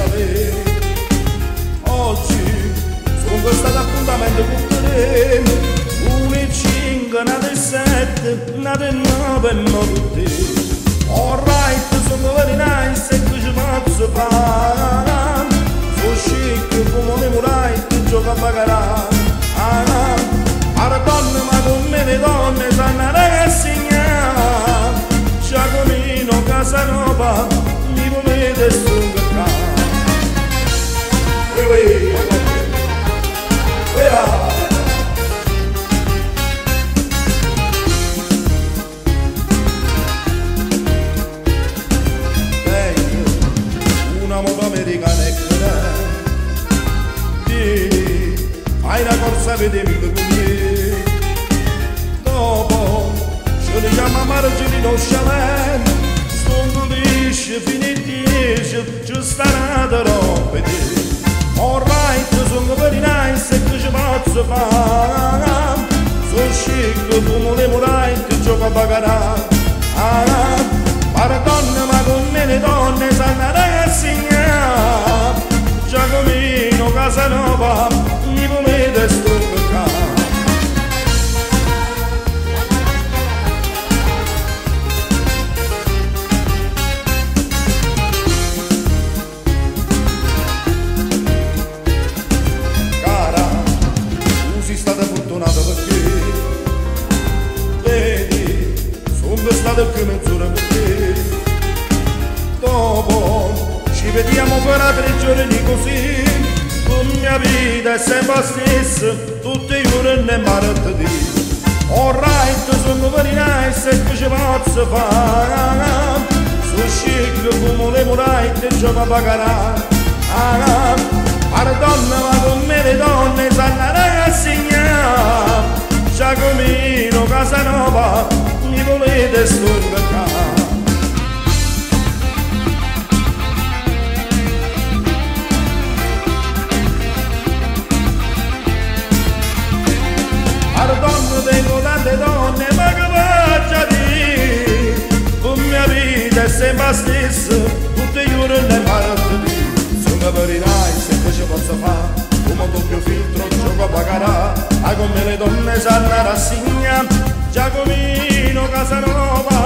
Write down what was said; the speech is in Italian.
sapere. Oggi sono questo appuntamento con te, 1:05, nate 7, nate 9 e morte. Alright, sono very nice e che ci posso fare. Sono chic come le murai che gioca a baccarà. Alle donne ma con me le donne sanno ragazzina. Giacomino Casanova mi volete stungare. Una moto americana è grande, fai una corsa vedemi con me. Dopo ce li chiama margini non sciamen, stongo lisce fino a 10, ci starà da rompere. Alright, sono very nice e che ci posso fare. Sono chic come le murai che gioca a baccarà. Pare donne ma con me le donne sanno ragazzina. Giacomino Casanova mi volete stoccare. State più mezz'ora per te. Dopo ci vediamo per 3 giorni così. La mia vita è sempre la stessa, tutti i giorni e martedì. Alright, sono very nice e che ci posso fare. Sono chic come le murai che gioca a baccarà. Pare donne ma con me le donne sanno ragazzina. Giacomino Casanova mi volete stoccare. Alle donne tengo tante donne, ma che faccio a dire? La mia vita è sempre la stessa, tutti i giorni e martedì. Sono very nice e che ci posso fare? Come doppio filtro gioco a baccarà. Come le donne sanno rassigna. Giacomino Casanova